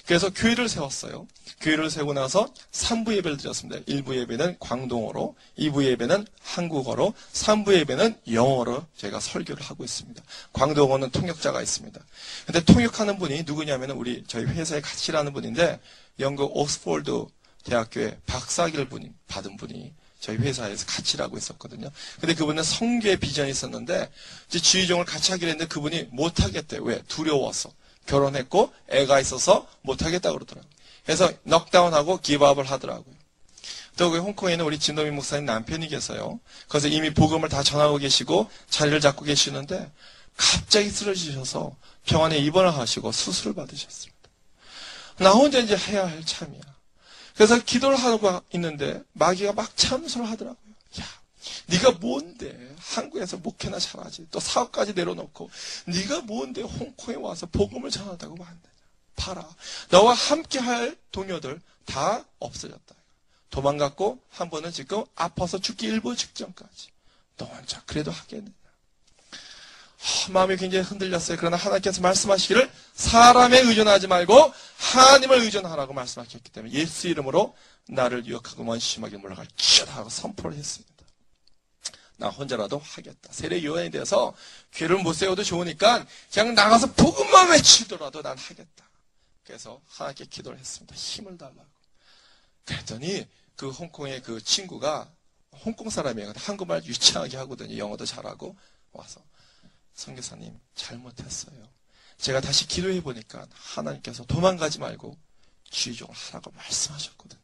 그래서 교회를 세웠어요. 교회를 세우고 나서 3부 예배를 드렸습니다. 1부 예배는 광동어로, 2부 예배는 한국어로, 3부 예배는 영어로 제가 설교를 하고 있습니다. 광동어는 통역자가 있습니다. 근데 통역하는 분이 누구냐면 저희 회사에 같이 일하는 분인데 영국 옥스포드 대학교에 박사학위를 받은 분이 저희 회사에서 같이 일하고 있었거든요. 근데 그분은 선교의 비전이 있었는데 이제 지휘종을 같이 하기로 했는데 그분이 못하겠대요. 왜? 두려워서. 결혼했고 애가 있어서 못하겠다고 그러더라고요. 그래서 넉다운하고 기브업을 하더라고요. 또 그 홍콩에 있는 우리 진도민 목사님 남편이 계세요. 거기서 이미 복음을 다 전하고 계시고 자리를 잡고 계시는데 갑자기 쓰러지셔서 병원에 입원을 하시고 수술을 받으셨습니다. 나 혼자 이제 해야 할 참이야. 그래서 기도를 하고 있는데 마귀가 막 참소를 하더라고요. 야, 네가 뭔데 한국에서 목회나 잘하지. 또 사업까지 내려놓고 네가 뭔데 홍콩에 와서 복음을 전한다고 안 되냐. 봐라. 너와 함께할 동료들 다 없어졌다. 도망갔고 한 번은 지금 아파서 죽기 일보 직전까지. 너 혼자 그래도 하겠느냐. 마음이 굉장히 흔들렸어요. 그러나 하나님께서 말씀하시기를 사람에 의존하지 말고 하나님을 의존하라고 말씀하셨기 때문에 예수 이름으로 나를 유혹하고 원심하게 물러갈 지어다 하고 선포를 했습니다. 나 혼자라도 하겠다. 세례 요한이 돼서 교회를 못 세워도 좋으니까 그냥 나가서 복음만 외치더라도 난 하겠다. 그래서 하나님께 기도를 했습니다. 힘을 달라고. 그랬더니 그 홍콩의 그 친구가 홍콩 사람이에요. 한국말 유창하게 하거든요. 영어도 잘하고 와서 선교사님 잘못했어요. 제가 다시 기도해 보니까 하나님께서 도망가지 말고 주의종을 하라고 말씀하셨거든요.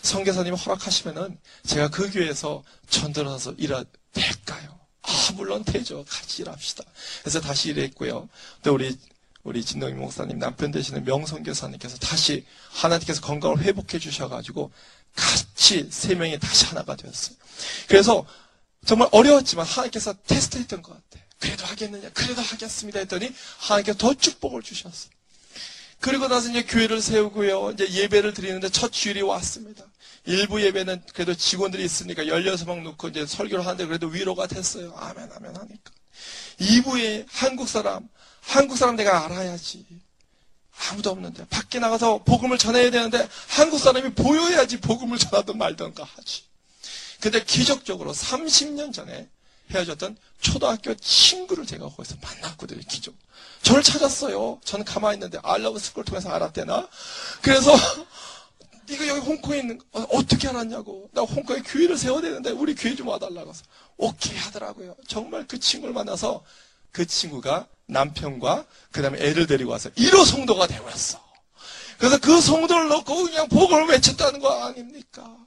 선교사님 허락하시면은 제가 그 교회에서 전도라서 일할 될까요? 물론 되죠. 같이 일합시다. 그래서 다시 일했고요. 또 우리 진동희 목사님 남편 되시는 명선교사님께서 다시 하나님께서 건강을 회복해 주셔가지고 같이 3명이 다시 하나가 되었어요. 그래서 정말 어려웠지만 하나님께서 테스트했던 것 같아요. 그래도 하겠느냐? 그래도 하겠습니다 했더니 하나님께서 더 축복을 주셨어요. 그리고 나서 이제 교회를 세우고요. 이제 예배를 드리는데 첫 주일이 왔습니다. 일부 예배는 그래도 직원들이 있으니까 16명 놓고 이제 설교를 하는데 그래도 위로가 됐어요. 아멘, 아멘 하니까. 2부에 한국 사람 내가 알아야지. 아무도 없는데. 밖에 나가서 복음을 전해야 되는데 한국 사람이 보여야지 복음을 전하든 말든가 하지. 근데 기적적으로 30년 전에 헤어졌던 초등학교 친구를 제가 거기서 만났거든요. 기적. 저를 찾았어요. 저는 가만히 있는데 알러브 스쿨을 통해서 알았대나. 그래서 네가 여기 홍콩에 있는 거 어떻게 알았냐고. 나 홍콩에 교회를 세워야 되는데 우리 교회 좀 와달라고 해서 오케이 하더라고요. 정말 그 친구를 만나서 그 친구가 남편과 그 다음에 애를 데리고 와서 1호 성도가 되어왔어. 그래서 그 성도를 넣고 그냥 복음을 외쳤다는 거 아닙니까?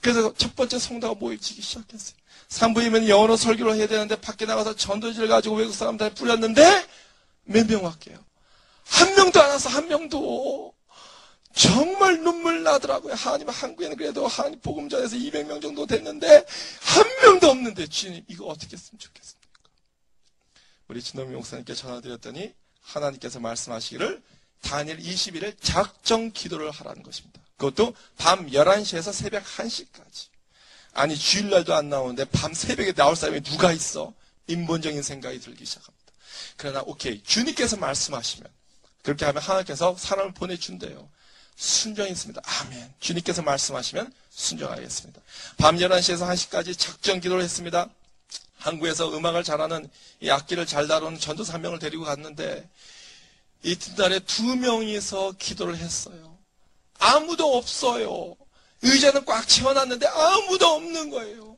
그래서 첫 번째 성도가 모이기 시작했어요. 3부이면 영어로 설교를 해야 되는데 밖에 나가서 전도지를 가지고 외국 사람들한테 뿌렸는데 몇 명 할게요. 한 명도 안 왔어. 한 명도. 정말 눈물 나더라고요. 하나님 한국에는 그래도 하나님 복음 전에서 200명 정도 됐는데 한 명도 없는데 주님 이거 어떻게 했으면 좋겠습니까? 우리 진동미 목사님께 전화드렸더니 하나님께서 말씀하시기를 다니엘 20일에 작정 기도를 하라는 것입니다. 그것도 밤 11시에서 새벽 1시까지. 아니 주일날도 안 나오는데 밤 새벽에 나올 사람이 누가 있어? 인본적인 생각이 들기 시작합니다. 그러나 오케이 주님께서 말씀하시면 그렇게 하면 하나님께서 사람을 보내준대요. 순종이 있습니다. 아멘. 주님께서 말씀하시면 순종하겠습니다. 밤 11시에서 1시까지 작정 기도를 했습니다. 한국에서 음악을 잘하는 이 악기를 잘 다루는 전도사 한 명을 데리고 갔는데 이튿날에 2명이서 기도를 했어요. 아무도 없어요. 의자는 꽉 채워놨는데 아무도 없는 거예요.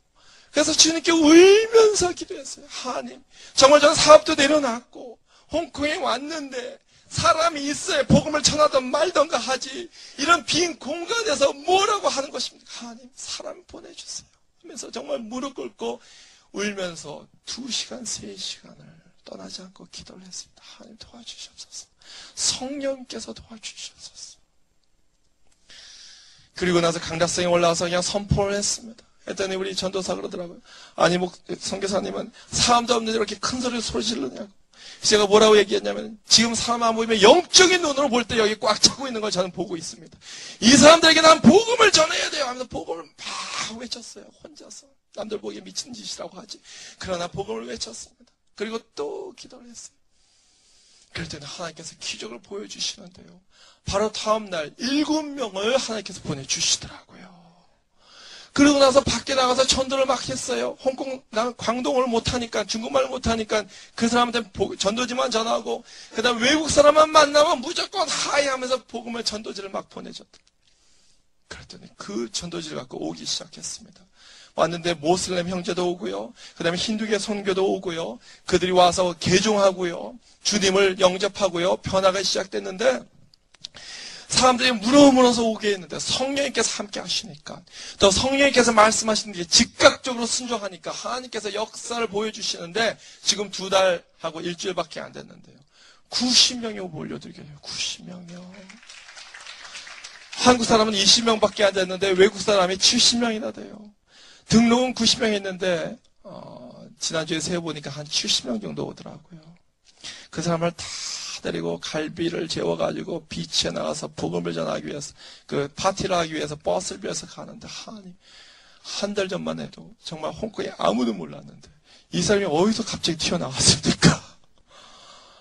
그래서 주님께 울면서 기도했어요. 하나님, 정말 저는 사업도 내려놨고 홍콩에 왔는데 사람이 있어야 복음을 전하든 말든가 하지 이런 빈 공간에서 뭐라고 하는 것입니까? 하나님, 사람 보내주세요 하면서 정말 무릎 꿇고 울면서 2시간, 3시간을 떠나지 않고 기도를 했습니다. 하나님 도와주시옵소서. 성령께서 도와주시옵소서. 그리고 나서 강다성에 올라와서 그냥 선포를 했습니다. 했더니 우리 전도사 그러더라고요. 아니 선교사님은 사람도 없는데 이렇게 큰 소리로 소리 지르냐고. 제가 뭐라고 얘기했냐면 지금 사람 안 보이면 영적인 눈으로 볼 때 여기 꽉 차고 있는 걸 저는 보고 있습니다. 이 사람들에게 난 복음을 전해야 돼요 하면서 복음을 막 외쳤어요. 혼자서. 남들 보기에 미친 짓이라고 하지. 그러나 복음을 외쳤습니다. 그리고 또 기도를 했어요. 그럴 때는 하나님께서 기적을 보여주시는데요. 바로 다음 날 7명을 하나님께서 보내주시더라고요. 그러고 나서 밖에 나가서 전도를 막 했어요. 나는 광동어를 못하니까, 중국말을 못하니까 그 사람한테 전도지만 전하고, 그 다음 외국 사람만 만나면 무조건 하이 하면서 복음을 전도지를 막 보내줬더라고요. 그랬더니 그 전도지를 갖고 오기 시작했습니다. 왔는데 모슬렘 형제도 오고요. 그 다음에 힌두교 선교도 오고요. 그들이 와서 개종하고요. 주님을 영접하고요. 변화가 시작됐는데 사람들이 물어서 오게 했는데 성령님께서 함께 하시니까 또 성령님께서 말씀하시는 게 즉각적으로 순종하니까 하나님께서 역사를 보여주시는데 지금 2달하고 일주일밖에 안 됐는데요. 90명이 몰려들게 돼요. 90명이요. 한국 사람은 20명밖에 안 됐는데 외국 사람이 70명이나 돼요. 등록은 90명 했는데 지난주에 세어보니까 한 70명 정도 오더라고요. 그 사람을 다 데리고 갈비를 재워가지고 비치에 나가서 복음을 전하기 위해서 그 파티를 하기 위해서 버스를 빌려서 가는데 하나님 한 달 전만 해도 정말 홍콩에 아무도 몰랐는데 이 사람이 어디서 갑자기 튀어나왔습니까?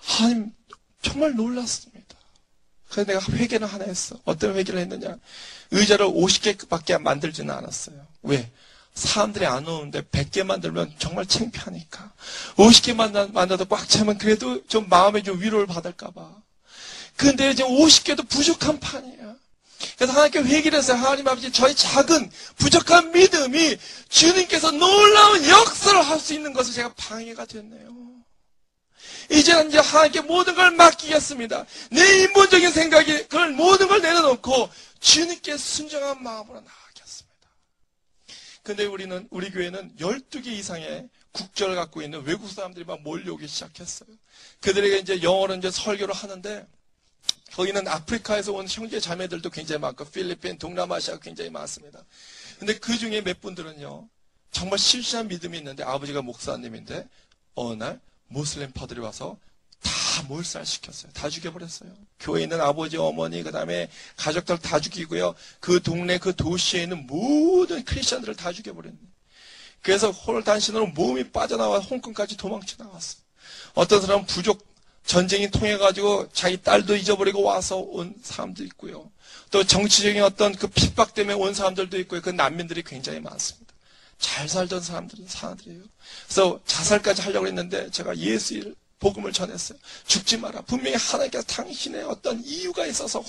하나님 정말 놀랐습니다. 그래서 내가 회개를 하나 했어. 어떤 회개를 했느냐? 의자를 50개밖에 만들지는 않았어요. 왜? 사람들이 안 오는데 100개 만들면 정말 창피하니까 50개 만나도 꽉 차면 그래도 좀 마음에 좀 위로를 받을까봐. 근데 지금 50개도 부족한 판이에요. 그래서 하나님께 회개를 했어요. 하나님 아버지 저희 작은 부족한 믿음이 주님께서 놀라운 역사를 할 수 있는 것을 제가 방해가 됐네요. 이제는 이제 하나님께 모든 걸 맡기겠습니다. 내 인본적인 생각이 그걸 모든 걸 내려놓고 주님께 순종한 마음으로 나아가겠습니다. 근데 우리 교회는 12개 이상의 국적을 갖고 있는 외국 사람들이 막 몰려오기 시작했어요. 그들에게 이제 영어로 이제 설교를 하는데, 거기는 아프리카에서 온 형제 자매들도 굉장히 많고, 필리핀, 동남아시아가 굉장히 많습니다. 근데 그 중에 몇 분들은요, 정말 실실한 믿음이 있는데, 아버지가 목사님인데, 어느 날 모슬렘파들이 와서 다 몰살시켰어요. 다 죽여버렸어요. 교회에 있는 아버지, 어머니, 그 다음에 가족들 다 죽이고요. 그 동네, 그 도시에 있는 모든 크리스천들을 다 죽여버렸네. 그래서 홀단신으로 몸이 빠져나와 홍콩까지 도망쳐 나왔어. 어떤 사람은 부족 전쟁이 통해가지고 자기 딸도 잊어버리고 와서 온 사람도 있고요. 또 정치적인 어떤 그 핍박 때문에 온 사람들도 있고요. 그 난민들이 굉장히 많습니다. 잘 살던 사람들이에요. 그래서 자살까지 하려고 했는데 제가 예수의 복음을 전했어요. 죽지 마라. 분명히 하나님께서 당신의 어떤 이유가 있어서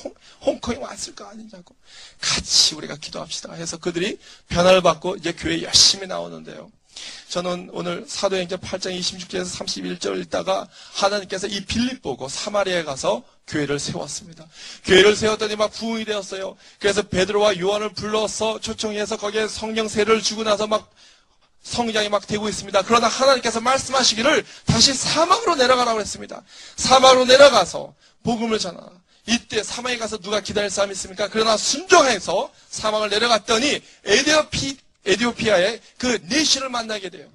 홍콩에 왔을 거 아니냐고. 같이 우리가 기도합시다 해서 그들이 변화를 받고 이제 교회에 열심히 나오는데요. 저는 오늘 사도행전 8장 26절에서 31절 읽다가 하나님께서 이 빌립 보고 사마리아에 가서 교회를 세웠습니다. 교회를 세웠더니 막 부흥이 되었어요. 그래서 베드로와 요한을 불러서 초청해서 거기에 성령 세례를 주고 나서 막 성장이 막 되고 있습니다. 그러나 하나님께서 말씀하시기를 다시 사막으로 내려가라고 했습니다. 사막으로 내려가서 복음을 전하라. 이때 사막에 가서 누가 기다릴 사람이 있습니까? 그러나 순종해서 사막을 내려갔더니 에디오피아의 그 내시를 만나게 돼요.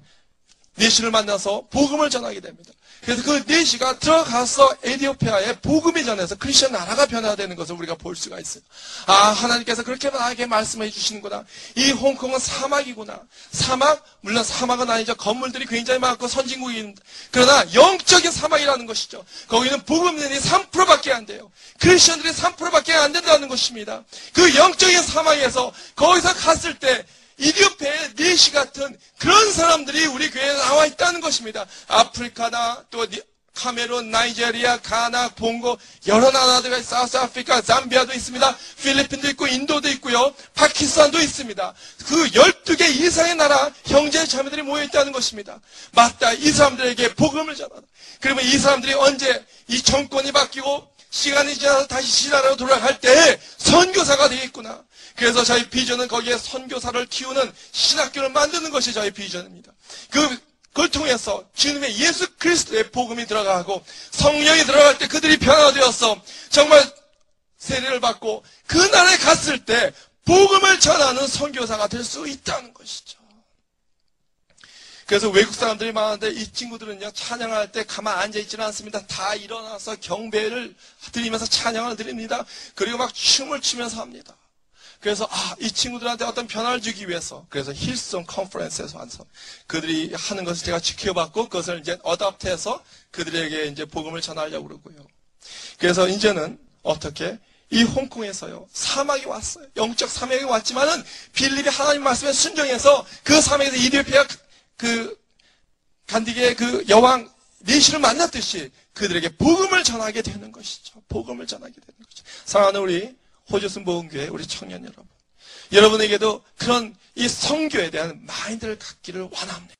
내시를 만나서 복음을 전하게 됩니다. 그래서 그 내시가 들어가서 에디오피아에 복음이 전해서 크리스천 나라가 변화되는 것을 우리가 볼 수가 있어요. 아, 하나님께서 그렇게 나에게 말씀해 주시는구나. 이 홍콩은 사막이구나. 사막, 물론 사막은 아니죠. 건물들이 굉장히 많고 선진국입니다. 그러나 영적인 사막이라는 것이죠. 거기는 복음들이 3%밖에 안 돼요. 크리스천들이 3%밖에 안 된다는 것입니다. 그 영적인 사막에서 거기서 갔을 때 이디오피아의 내시 같은 그런 사람들이 우리 교회에 나와 있다는 것입니다. 아프리카나 또 카메룬, 나이제리아, 가나, 봉고 여러 나라들이 있어요. 사우스 아프리카, 잠비아도 있습니다. 필리핀도 있고 인도도 있고요. 파키스탄도 있습니다. 그 12개 이상의 나라 형제 자매들이 모여 있다는 것입니다. 맞다. 이 사람들에게 복음을 전하라. 그러면 이 사람들이 언제 이 정권이 바뀌고 시간이 지나서 다시 신나라로 돌아갈 때 선교사가 되겠구나. 그래서 저희 비전은 거기에 선교사를 키우는 신학교를 만드는 것이 저희 비전입니다. 그걸 통해서 주님의 예수 그리스도의 복음이 들어가고 성령이 들어갈 때 그들이 변화되어서 정말 세례를 받고 그 나라에 갔을 때 복음을 전하는 선교사가 될 수 있다는 것이죠. 그래서 외국 사람들이 많은데 이 친구들은요, 찬양할 때 가만 앉아있지는 않습니다. 다 일어나서 경배를 드리면서 찬양을 드립니다. 그리고 막 춤을 추면서 합니다. 그래서 이 친구들한테 어떤 변화를 주기 위해서 그래서 힐송 컨퍼런스에서 와서 그들이 하는 것을 제가 지켜봤고 그것을 이제 어답트해서 그들에게 이제 복음을 전하려고 그러고요. 그래서 이제는 어떻게 이 홍콩에서요 사막이 왔어요. 영적 사막이 왔지만은 빌립이 하나님 말씀에 순종해서 그 사막에서 이디오피아 그 간디게의 그 여왕 내시를 만났듯이 그들에게 복음을 전하게 되는 것이죠. 복음을 전하게 되는 것이죠. 사랑하는 우리 호주순 보험교회 우리 청년 여러분, 여러분에게도 그런 이 선교에 대한 마인드를 갖기를 원합니다.